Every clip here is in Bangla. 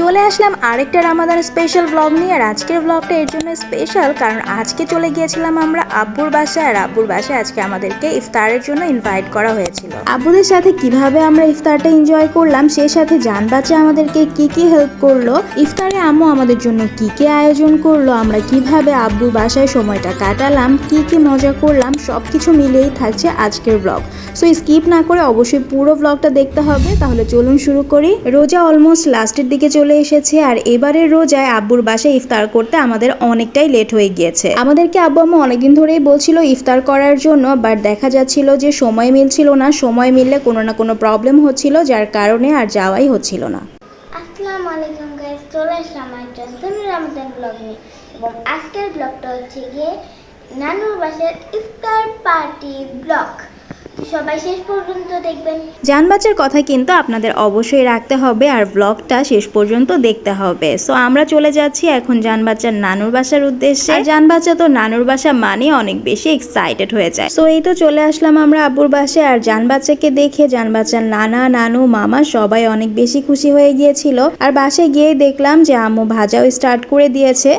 চলে আসলাম আরেকটা রামাদান স্পেশাল ব্লগ নিয়ে। আর আজকের ব্লগটা এর জন্য স্পেশাল কারণ আজকে চলে গিয়েছিলাম আমরা আব্বুর বাসায়। আর আব্বুর বাসায় আজকে আমাদেরকে ইফতারের জন্য ইনভাইট করা হয়েছিল। আব্বুদের সাথে কিভাবে আমরা ইফতারটা এনজয় করলাম, সেই সাথে জান বাচ্চা আমাদেরকে কি কি হেল্প করলো, ইফতারে আম্মু আমাদের জন্য কি কি আয়োজন করলো, আমরা কিভাবে আব্বুর বাসায় সময়টা কাটালাম, কি কি মজা করলাম, সবকিছু মিলিয়েই থাকছে আজকের ব্লগ। সো স্কিপ না করে অবশ্যই পুরো ব্লগটা দেখতে হবে। তাহলে চলুন শুরু করি। রোজা অলমোস্ট লাস্টের দিকে চলে এসেছে আর এবারের রোজায় আব্বুর বাসায় ইফতার করতে আমাদের অনেকটাই লেট হয়ে গিয়েছে। আমাদেরকে আব্বু আম্মু অনেকদিন ধরেই বলছিল ইফতার করার জন্য, বাট দেখা যাচ্ছিল যে সময় মিলছিল না। সময় মিললে কোনো না কোনো প্রবলেম হচ্ছিল, যার কারণে আর যাওয়াই হচ্ছিল না। আসসালামু আলাইকুম গাইস, চলে আসলাম একটা নতুন রামাদান ব্লগ নিয়ে। এবং আজকের ব্লগটা হচ্ছে গিয়ে নানুর বাসার ইফতার পার্টি ব্লগ। সবাই শেষ পর্যন্ত দেখবেন। জান বাচ্চার কথা কিন্তু আপনাদের অবশ্যই রাখতে হবে আর ব্লগটা শেষ পর্যন্ত দেখতে হবে। সো আমরা চলে যাচ্ছি এখন জান বাচ্চার নানুর বাসার উদ্দেশ্যে। আর জান বাচ্চা তো নানুর বাসা মানে অনেক বেশি এক্সাইটেড হয়ে যায়। সো এই তো চলে আসলাম আমরা আব্বুর বাসায়। আর জান বাচ্চাকে দেখে জান বাচ্চার নানা নানু মামা সবাই অনেক বেশি খুশি হয়ে গিয়েছিল। আর বাসায় গিয়ে দেখলাম যে আম্মু ভাজাও স্টার্ট করে দিয়েছে।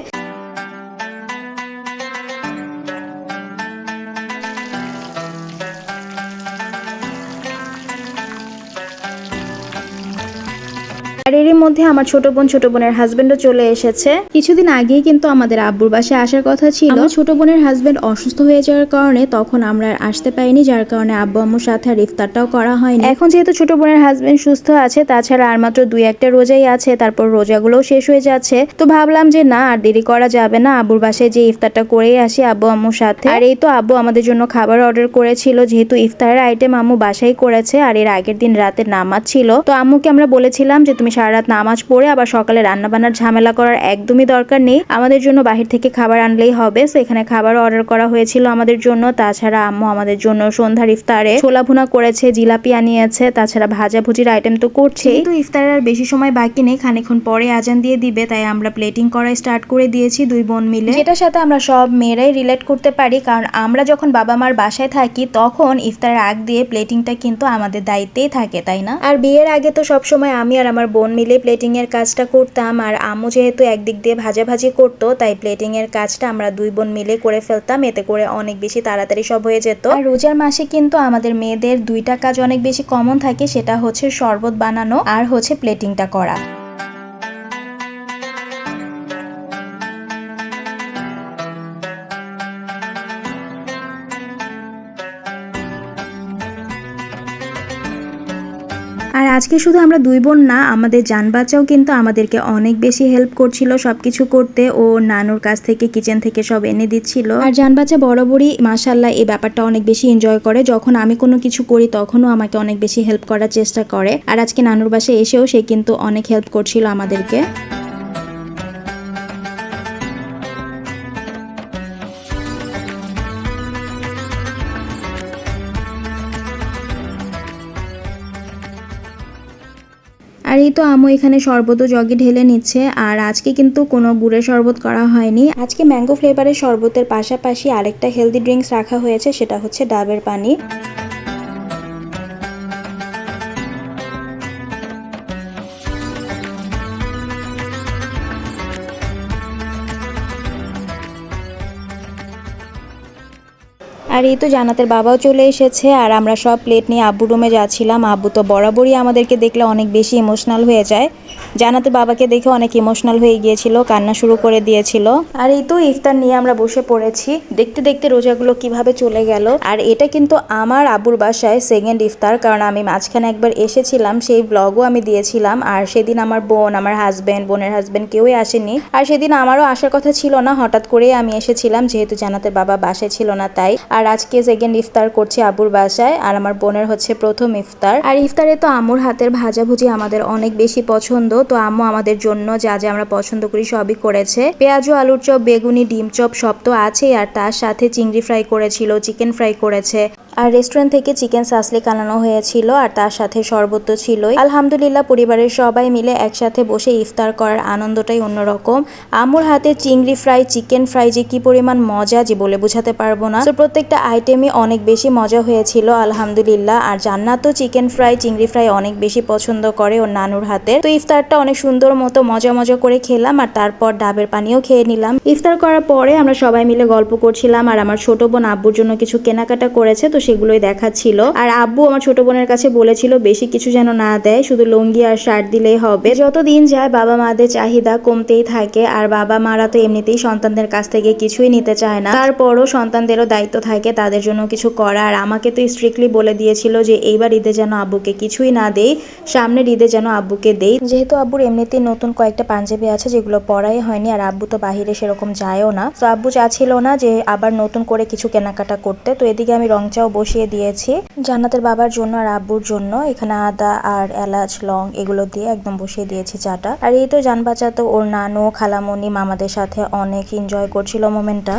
আর এর মধ্যে আমার ছোট বোনের হাজবেন্ডও চলে এসেছে। কিছুদিন আগেই কিন্তু আমাদের আব্বুর বাসায় আসার কথা ছিল। আমার ছোট বোনের হাজবেন্ড অসুস্থ হয়ে যাওয়ার কারণে তখন আমরা আর আসতে পারিনি, যার কারণে আব্বু আম্মুর সাথে আর ইফতারটাও করা হয়নি। এখন যেহেতু ছোট বোনের হাজবেন্ড সুস্থ আছে, তাছাড়া আর মাত্র 2-1টা রোজাই আছে, তারপর রোজাগুলোও শেষ হয়ে যাচ্ছে। তো ভাবলাম যে না আর দেরি করা যাবে না, আব্বুর বাসায় যে ইফতারটা করেই আসি আব্বু আম্মুর সাথে। আর এই তো আব্বু আমাদের জন্য খাবার অর্ডার করেছিল, যেহেতু ইফতারের আইটেম আম্মু বাসায় করেছে। আর এর আগের দিন রাতে নামাজ ছিল, তো আম্মুকে আমরা বলেছিলাম যে তুমি সারা রাত নামাজ পড়ে আবার সকালে রান্না বান্নার ঝামেলা করার একদমই দরকার নেই, আমাদের জন্য বাহির থেকে খাবার আনলেই হবে। সো এখানে খাবার অর্ডার করা হয়েছিল আমাদের জন্য। তাছাড়া আম্মু আমাদের জন্য সন্ধ্যার ইফতারে ছোলা ভুনা করেছে, জিলাপি আনিয়েছে, তাছাড়া ভাজা ভুজির আইটেম তো করছেই। তো ইফতারের আর বেশি সময় বাকি নেই, খানিকক্ষণ পরে আজান দিয়ে দিবে, তাই আমরা প্লেটিং করা স্টার্ট করে দিয়েছি দুই বোন মিলে। যেটার সাথে আমরা সব মেয়েরাই রিলেট করতে পারি, কারণ আমরা যখন বাবা মার বাসায় থাকি তখন ইফতারের আগ দিয়ে প্লেটিংটা কিন্তু আমাদের দায়িত্বেই থাকে, তাই না? আর বিয়ের আগে তো সব সময় আমি আর আমার বোন মিলে প্লেটিং এর কাজটা করতাম। আর আম্মু যেহেতু একদিক দিয়ে ভাজাভাজি করতো, তাই প্লেটিং এর কাজটা আমরা দুই বোন মিলে করে ফেলতাম, এতে করে অনেক বেশি তাড়াতাড়ি সব হয়ে যেত। আর রোজার মাসে কিন্তু আমাদের মেয়েদের দুইটা কাজ অনেক বেশি কমন থাকে, সেটা হচ্ছে শরবত বানানো আর হচ্ছে প্লেটিংটা করা। আর আজকে শুধু আমরা দুই বোন না, আমাদের জান বাচ্চাও কিন্তু আমাদেরকে অনেক বেশি হেল্প করছিল সবকিছু করতে। ও নানুর কাছ থেকে কিচেন থেকে সব এনে দিচ্ছিল। আর জান বাচ্চা বরাবরই মাশাআল্লাহ এই ব্যাপারটা অনেক বেশি এনজয় করে। যখন আমি কোনো কিছু করি তখনও আমাকে অনেক বেশি হেল্প করার চেষ্টা করে। আর আজকে নানুর বাসায় এসেও সে কিন্তু অনেক হেল্প করছিল আমাদেরকে। আর এই তো আম্মু এখানে শরবতও জগে ঢেলে নিচ্ছে। আর আজকে কিন্তু কোনো গুড়ের শরবত করা হয়নি, আজকে ম্যাঙ্গো ফ্লেভারের শরবতের পাশাপাশি আরেকটা হেলদি ড্রিঙ্কস রাখা হয়েছে, সেটা হচ্ছে ডাবের পানি। আর এই তো জান্নাতের বাবাও চলে এসেছে। আর আমরা সব প্লেট নিয়ে আব্বু রুমে যাচ্ছিলাম। আব্বু তো বরাবরই আমাদেরকে দেখলে অনেক বেশি ইমোশনাল হয়ে যায়। জান্নাতের বাবাকে দেখে অনেক ইমোশনাল হয়ে গিয়েছিল, কান্না শুরু করে দিয়েছিল। আর এই তো ইফতার নিয়ে আমরা বসে পড়েছি। দেখতে দেখতে রোজাগুলো কিভাবে চলে গেল। আর এটা কিন্তু আমার আব্বুর বাসায় সেকেন্ড ইফতার, কারণ আমি মাঝখানে একবার এসেছিলাম, সেই ব্লগও আমি দিয়েছিলাম। আর সেদিন আমার বোন, আমার হাজব্যান্ড, বোনের হাজব্যান্ড কেউই আসেনি। আর সেদিন আমারও আসার কথা ছিল না, হঠাৎ করেই আমি এসেছিলাম, যেহেতু জান্নাতের বাবা বাসায় ছিল না তাই। আর আজকে সেকেন্ড ইফতার করছি আব্বুর বাসায়। আর আমার বোনের হচ্ছে প্রথম ইফতার। আর ইফতারে তো আম্মুর হাতের ভাজাভুজি আমাদের অনেক বেশি পছন্দ। তো আম্মু আমাদের জন্য যা যা আমরা পছন্দ করি সবই করেছে। পেঁয়াজু, আলুর চপ, বেগুনি, ডিম চপ সব তো আছেই। আর তার সাথে চিংড়ি ফ্রাই করেছিল, চিকেন ফ্রাই করেছে। আর রেস্টুরেন্ট থেকে চিকেন সাসলিক আনানো হয়েছিল আর তার সাথে শরবত তো ছিলই। আলহামদুলিল্লাহ পরিবারের সবাই মিলে একসাথে বসে ইফতার করার আনন্দটাই অন্যরকম। আম্মুর হাতে চিংড়ি ফ্রাই, চিকেন ফ্রাই যে কি পরিমাণ মজা যে বলে বোঝাতে পারবো না। তো প্রত্যেকটা আইটেমই অনেক বেশি মজা হয়েছিল আলহামদুলিল্লাহ। আর জান্নাত তো চিকেন ফ্রাই, চিংড়ি ফ্রাই অনেক বেশি পছন্দ করে ওর নানুর হাতের। তো ইফতারটা অনেক সুন্দর মতো মজা মজা করে খেলাম আর তারপর ডাবের পানিও খেয়ে নিলাম। ইফতার করার পরে আমরা সবাই মিলে গল্প করছিলাম আর আমার ছোট বোন আব্বুর জন্য কিছু কেনাকাটা করেছে, তো সেগুলোই দেখাচ্ছিল। আর আব্বু আমার ছোট বোনের কাছে বলেছিল বেশি কিছু যেন না দেয়, শুধু লুঙ্গি আর শার্ট দিলেই হবে। যত দিন যায় বাবা মাদের চাহিদা কমতেই থাকে আর বাবা মারা তো এমনিতেই সন্তানদের কাছ থেকে কিছুই নিতে চায় না, তারপরও সন্তানদেরও দায়িত্ব থাকে তাদের জন্য কিছু করা। আর আমাকে তো স্ট্রিক্টলি বলে দিয়েছিল যে এইবার ঈদে যেন আব্বুকে কিছুই না দেই, সামনের ঈদে যেন আব্বুকে দেই। যেহেতু আব্বুর এমনিতেই নতুন কয়েকটা পাঞ্জাবি আছে যেগুলো পরাই হয়নি আর আব্বু তো বাহিরে সেরকম যায়ও না, তো আব্বু চাচ্ছিল না যে আবার নতুন করে কিছু কেনাকাটা করতে। তো এদিকে আমি রং চাও বসিয়ে দিয়েছি জান্নাতের বাবার জন্য আর আব্বুর জন্য। এখানে আদা আর এলাচ, লং এগুলো দিয়ে একদম বসিয়ে দিয়েছি চাটা। আর এই তো জান বাচ্চা তো ওর নানু, খালামণি, মামাদের সাথে অনেক এনজয় করছিল মোমেন্টটা।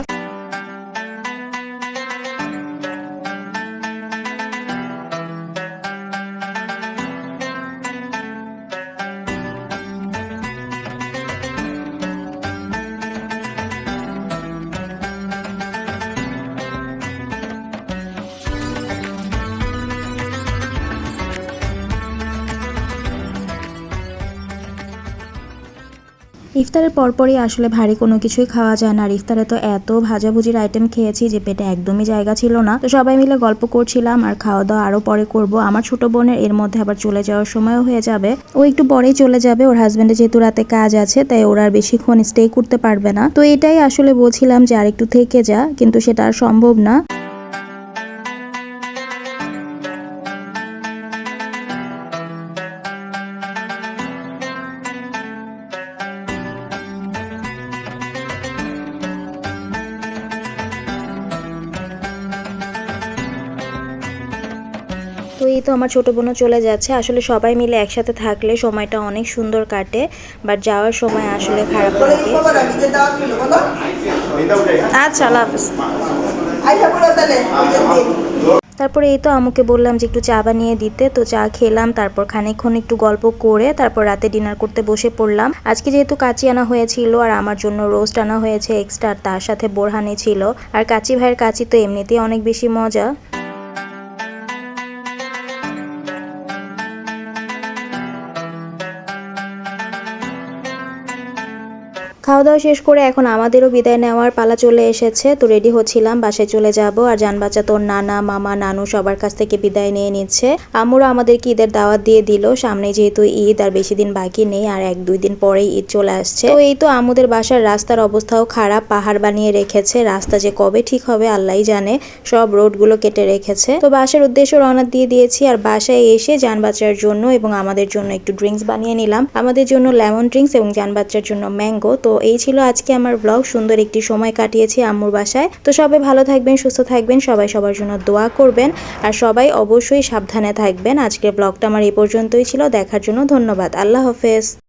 ইফতারের পরপরই আসলে ভারী কোনো কিছুই খাওয়া যায় না। আর ইফতারে তো এত ভাজাভুজির আইটেম খেয়েছি যে পেটে একদমই জায়গা ছিল না। তো সবাই মিলে গল্প করছিলাম আর খাওয়া দাওয়া আরো পরে করব। আমার ছোট বোনের এর মধ্যে আবার চলে যাওয়ার সময়ও হয়ে যাবে, ও একটু পরেই চলে যাবে। ওর হাজবেন্ডের যেহেতু রাতে কাজ আছে তাই ওরা আর বেশিক্ষণ স্টে করতে পারবে না। তো এটাই আসলে বলছিলাম যে আর একটু থেকে যা, কিন্তু সেটা আর সম্ভব না। তো এই তো আমার ছোট বোনও চলে যাচ্ছে। আসলে সবাই মিলে একসাথে থাকলে সময়টা অনেক সুন্দর কাটে, বাট যাওয়ার সময় আসলে খারাপ লাগে। আচ্ছা, আল্লাহ হাফেজ। তারপরে এই তো আম্মুকে বললাম যে একটু চা বানিয়ে দিতে, তো চা খেলাম। তারপর খানিকক্ষণ একটু গল্প করে তারপর রাতে ডিনার করতে বসে পড়লাম। আজকে যেহেতু কাচি আনা হয়েছিল আর আমার জন্য রোস্ট আনা হয়েছে এক্সট্রা, তার সাথে বোরহানি ছিল। আর কাচি ভাইয়ের কাচি তো এমনিতেই অনেক বেশি মজা। খাওয়া দাওয়া শেষ করে এখন আমাদেরও বিদায় নেওয়ার পালা চলে এসেছে। তো রেডি হচ্ছিলাম, বাসায় চলে যাব। আর জান বাচ্চা তোর নানা, মামা, নানু সবার কাছ থেকে বিদায় নিয়ে নিচ্ছে। আম্মুরা আমাদেরকে ঈদের দাওয়াত দিয়ে দিল। সামনে যেহেতু ঈদ আর বেশি দিন বাকি নেই, আর 1-2 দিন পরেই ঈদ চলে আসছে। তো এই তো আম্মুদের বাসার রাস্তার অবস্থাও খারাপ, পাহাড় বানিয়ে রেখেছে। রাস্তা যে কবে ঠিক হবে আল্লাহই জানে, সব রোডগুলো কেটে রেখেছে। তো বাসার উদ্দেশ্যে রওনা দিয়ে দিয়েছি। আর বাসায় এসে জান বাচ্চার জন্য এবং আমাদের জন্য একটু ড্রিঙ্কস বানিয়ে নিলাম। আমাদের জন্য লেমন ড্রিঙ্কস এবং জান বাচ্চার জন্য ম্যাঙ্গো। তো এই ছিল আজকে আমার ব্লগ। সুন্দর একটি সময় কাটিয়েছি আম্মুর বাসায়। তো সবাই ভালো থাকবেন, সুস্থ থাকবেন, সবাই সবার জন্য দোয়া করবেন আর সবাই অবশ্যই সাবধানে থাকবেন। আজকের ব্লগটা আমার এই পর্যন্তই ছিল। দেখার জন্য ধন্যবাদ। আল্লাহ হাফেজ।